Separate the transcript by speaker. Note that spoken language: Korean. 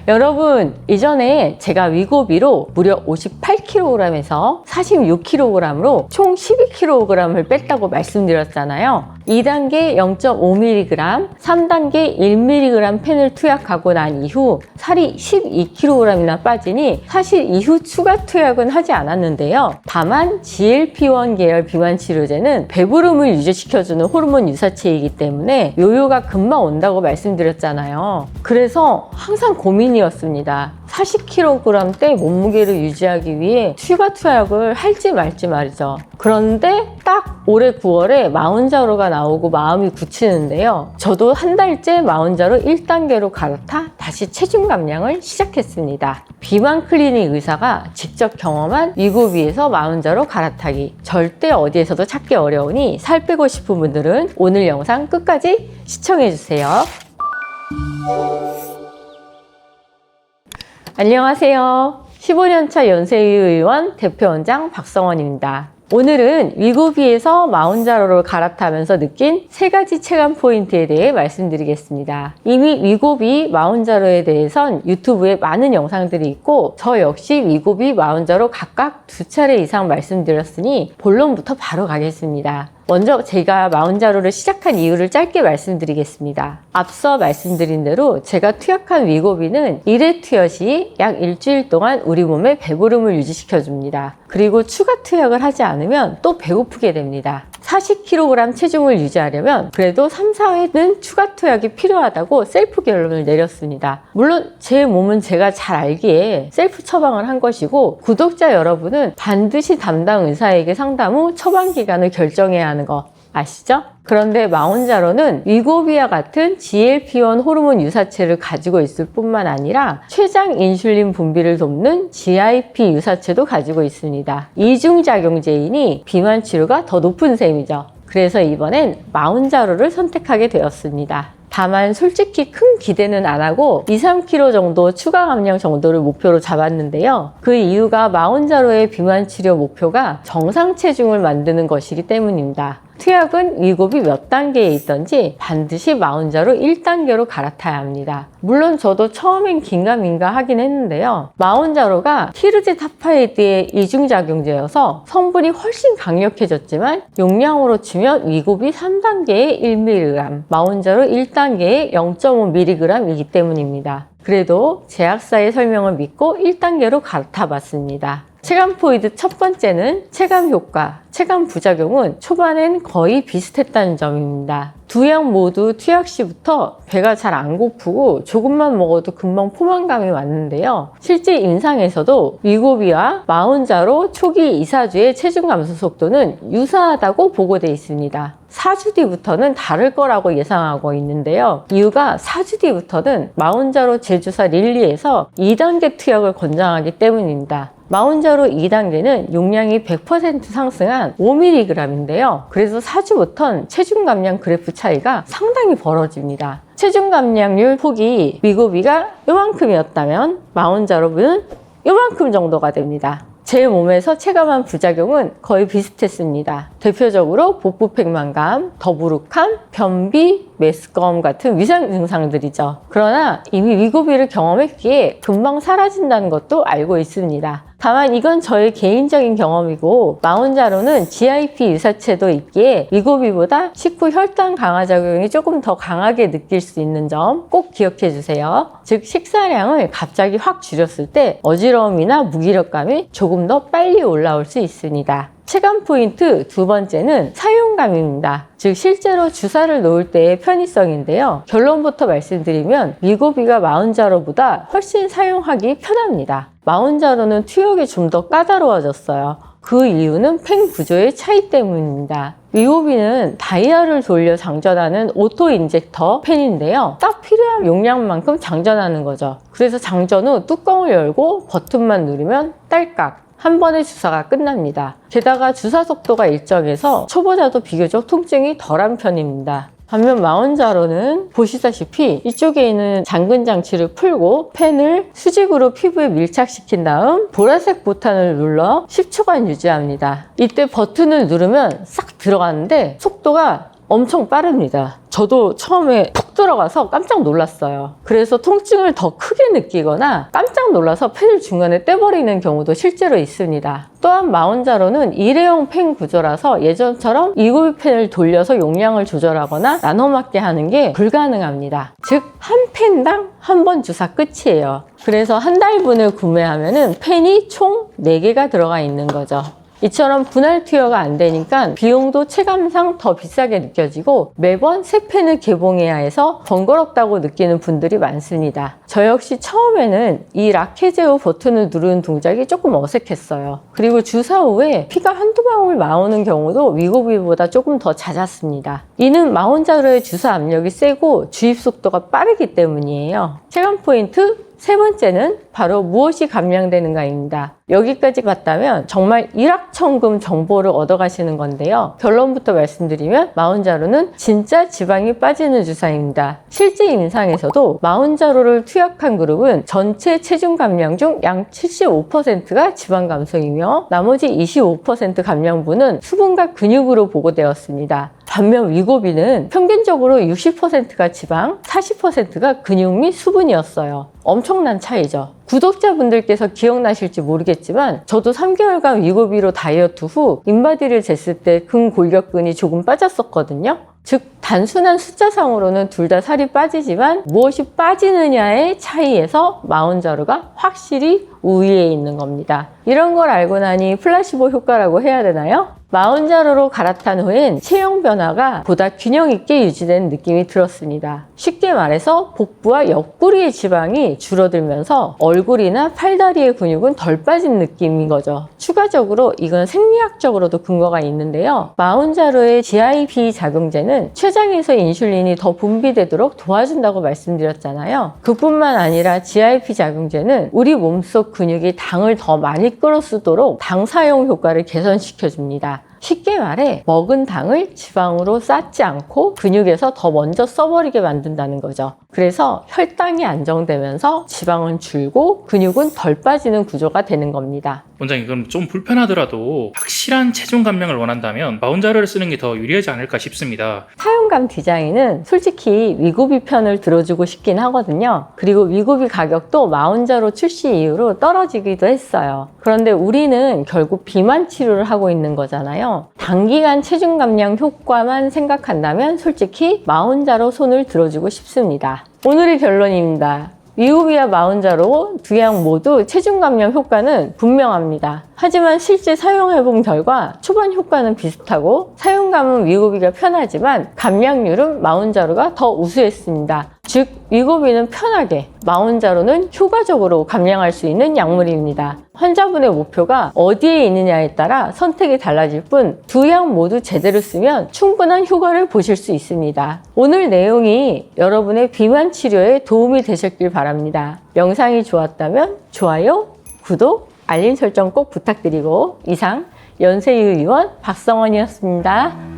Speaker 1: 여러분, 이전에 제가 위고비로 무려 58kg에서 46kg으로 총 12kg을 뺐다고 말씀드렸잖아요. 2단계 0.5mg, 3단계 1mg 펜을 투약하고 난 이후 살이 12kg이나 빠지니 사실 이후 추가 투약은 하지 않았는데요. 다만 GLP-1 계열 비만 치료제는 배부름을 유지시켜주는 호르몬 유사체이기 때문에 요요가 금방 온다고 말씀드렸잖아요. 그래서 항상 고민이었습니다. 40kg대 몸무게를 유지하기 위해 추가 투약을 할지 말지 말이죠. 그런데 딱 올해 9월에 마운자로가 나오고 마음이 굳히는데요. 저도 한 달째 마운자로 1단계로 갈아타 다시 체중 감량을 시작했습니다. 비만 클리닉 의사가 직접 경험한 위고비에서 마운자로 갈아타기. 절대 어디에서도 찾기 어려우니 살 빼고 싶은 분들은 오늘 영상 끝까지 시청해주세요. 안녕하세요. 15년차 연세의원 대표원장 박성원입니다. 오늘은 위고비에서 마운자로를 갈아타면서 느낀 3가지 체감 포인트에 대해 말씀드리겠습니다. 이미 위고비 마운자로에 대해선 유튜브에 많은 영상들이 있고 저 역시 위고비 마운자로 각각 2차례 이상 말씀드렸으니 본론부터 바로 가겠습니다. 먼저 제가 마운자로를 시작한 이유를 짧게 말씀드리겠습니다. 앞서 말씀드린 대로 제가 투약한 위고비는 1회 투여 시 약 일주일 동안 우리 몸에 배부름을 유지시켜줍니다. 그리고 추가 투약을 하지 않으면 또 배고프게 됩니다. 40kg 체중을 유지하려면 그래도 3, 4회는 추가 투약이 필요하다고 셀프 결론을 내렸습니다. 물론 제 몸은 제가 잘 알기에 셀프 처방을 한 것이고 구독자 여러분은 반드시 담당 의사에게 상담 후 처방 기간을 결정해야 하는 거 아시죠? 그런데 마운자로는 위고비와 같은 GLP-1 호르몬 유사체를 가지고 있을 뿐만 아니라 췌장 인슐린 분비를 돕는 GIP 유사체도 가지고 있습니다. 이중작용제이니 비만 치료가 더 높은 셈이죠. 그래서 이번엔 마운자로를 선택하게 되었습니다. 다만 솔직히 큰 기대는 안 하고 2, 3kg 정도 추가 감량 정도를 목표로 잡았는데요. 그 이유가 마운자로의 비만 치료 목표가 정상 체중을 만드는 것이기 때문입니다. 투약은 위고비 몇 단계에 있던지 반드시 마운자로 1단계로 갈아타야 합니다. 물론 저도 처음엔 긴가민가 하긴 했는데요. 마운자로가 티르지타파이드의 이중작용제여서 성분이 훨씬 강력해졌지만 용량으로 치면 위고비 3단계의 1mg, 마운자로 1단계의 0.5mg이기 때문입니다. 그래도 제약사의 설명을 믿고 1단계로 갈아타 봤습니다. 체감 포인트 첫 번째는 체감 효과, 체감 부작용은 초반엔 거의 비슷했다는 점입니다. 두 약 모두 투약 시부터 배가 잘 안 고프고 조금만 먹어도 금방 포만감이 왔는데요. 실제 임상에서도 위고비와 마운자로 초기 2, 4주의 체중 감소 속도는 유사하다고 보고되어 있습니다. 4주 뒤부터는 다를 거라고 예상하고 있는데요. 이유가 4주 뒤부터는 마운자로 제조사 릴리에서 2단계 투약을 권장하기 때문입니다. 마운자로 2단계는 용량이 100% 상승한 5mg인데요. 그래서 4주부터는 체중 감량 그래프 차이가 상당히 벌어집니다. 체중 감량률 폭이 위고비가 요만큼이었다면 마운자로는 요만큼 정도가 됩니다. 제 몸에서 체감한 부작용은 거의 비슷했습니다. 대표적으로 복부 팽만감, 더부룩함, 변비, 메스꺼움 같은 위상 증상들이죠. 그러나 이미 위고비를 경험했기에 금방 사라진다는 것도 알고 있습니다. 다만 이건 저의 개인적인 경험이고 마운자로는 GIP 유사체도 있기에 위고비보다 식후 혈당 강화 작용이 조금 더 강하게 느낄 수 있는 점 꼭 기억해 주세요. 즉 식사량을 갑자기 확 줄였을 때 어지러움이나 무기력감이 조금 더 빨리 올라올 수 있습니다. 체감 포인트 두 번째는 사용감입니다. 즉 실제로 주사를 놓을 때의 편의성인데요. 결론부터 말씀드리면 위고비가 마운자로보다 훨씬 사용하기 편합니다. 마운자로는 투약이 좀 더 까다로워졌어요. 그 이유는 펜 구조의 차이 때문입니다. 위고비는 다이얼을 돌려 장전하는 오토 인젝터 펜인데요. 딱 필요한 용량만큼 장전하는 거죠. 그래서 장전 후 뚜껑을 열고 버튼만 누르면 딸깍 한 번의 주사가 끝납니다. 게다가 주사 속도가 일정해서 초보자도 비교적 통증이 덜한 편입니다. 반면 마운자로는 보시다시피 이쪽에 있는 잠근 장치를 풀고 펜을 수직으로 피부에 밀착시킨 다음 보라색 보탄을 눌러 10초간 유지합니다. 이때 버튼을 누르면 싹 들어가는데 속도가 엄청 빠릅니다. 저도 처음에 푹 들어가서 깜짝 놀랐어요. 그래서 통증을 더 크게 느끼거나 깜짝 놀라서 펜을 중간에 떼버리는 경우도 실제로 있습니다. 또한 마운자로는 일회용 펜 구조라서 예전처럼 위고비 펜을 돌려서 용량을 조절하거나 나눠 맞게 하는 게 불가능합니다. 즉, 한 펜당 한 번 주사 끝이에요. 그래서 한 달분을 구매하면은 펜이 총 4개가 들어가 있는 거죠. 이처럼 분할 투여가 안 되니까 비용도 체감상 더 비싸게 느껴지고 매번 새 펜을 개봉해야 해서 번거롭다고 느끼는 분들이 많습니다. 저 역시 처음에는 이 라켓제 후 버튼을 누르는 동작이 조금 어색했어요. 그리고 주사 후에 피가 한두 방울 나오는 경우도 위고비보다 조금 더 잦았습니다. 이는 마운자로의 주사 압력이 세고 주입 속도가 빠르기 때문이에요. 체감 포인트 세 번째는 바로 무엇이 감량되는가입니다. 여기까지 봤다면 정말 일확천금 정보를 얻어가시는 건데요. 결론부터 말씀드리면 마운자로는 진짜 지방이 빠지는 주사입니다. 실제 임상에서도 마운자로를 투약한 그룹은 전체 체중 감량 중 약 75%가 지방 감소이며 나머지 25% 감량분은 수분과 근육으로 보고되었습니다. 반면 위고비는 평균적으로 60%가 지방, 40%가 근육 및 수분이었어요. 엄청난 차이죠. 구독자분들께서 기억나실지 모르겠지만 저도 3개월간 위고비로 다이어트 후 인바디를 쟀을 때 근골격근이 조금 빠졌었거든요. 즉 단순한 숫자상으로는 둘 다 살이 빠지지만 무엇이 빠지느냐의 차이에서 마운자로가 확실히 우위에 있는 겁니다. 이런 걸 알고 나니 플라시보 효과라고 해야 되나요? 마운자로로 갈아탄 후엔 체형 변화가 보다 균형 있게 유지된 느낌이 들었습니다. 쉽게 말해서 복부와 옆구리의 지방이 줄어들면서 얼굴이나 팔다리의 근육은 덜 빠진 느낌인 거죠. 추가적으로 이건 생리학적으로도 근거가 있는데요. 마운자로의 GIP 작용제는 췌장에서 인슐린이 더 분비되도록 도와준다고 말씀드렸잖아요. 그뿐만 아니라 GIP 작용제는 우리 몸속 근육이 당을 더 많이 끌어쓰도록 당 사용 효과를 개선시켜줍니다. 쉽게 말해 먹은 당을 지방으로 쌓지 않고 근육에서 더 먼저 써버리게 만든다는 거죠. 그래서 혈당이 안정되면서 지방은 줄고 근육은 덜 빠지는 구조가 되는 겁니다.
Speaker 2: 원장님, 그럼 좀 불편하더라도 확실한 체중 감량을 원한다면 마운자로를 쓰는 게 더 유리하지 않을까 싶습니다.
Speaker 1: 사용감 디자인은 솔직히 위고비 편을 들어주고 싶긴 하거든요. 그리고 위고비 가격도 마운자로 출시 이후로 떨어지기도 했어요. 그런데 우리는 결국 비만 치료를 하고 있는 거잖아요. 단기간 체중 감량 효과만 생각한다면 솔직히 마운자로 손을 들어주고 싶습니다. 오늘의 결론입니다. 위고비와 마운자로 두 약 모두 체중 감량 효과는 분명합니다. 하지만 실제 사용해본 결과 초반 효과는 비슷하고 사용감은 위고비가 편하지만 감량률은 마운자로가 더 우수했습니다. 즉 위고비는 편하게, 마운자로는 효과적으로 감량할 수 있는 약물입니다. 환자분의 목표가 어디에 있느냐에 따라 선택이 달라질 뿐 두 약 모두 제대로 쓰면 충분한 효과를 보실 수 있습니다. 오늘 내용이 여러분의 비만 치료에 도움이 되셨길 바랍니다. 영상이 좋았다면 좋아요, 구독, 알림 설정 꼭 부탁드리고 이상 연세의원 박성원이었습니다.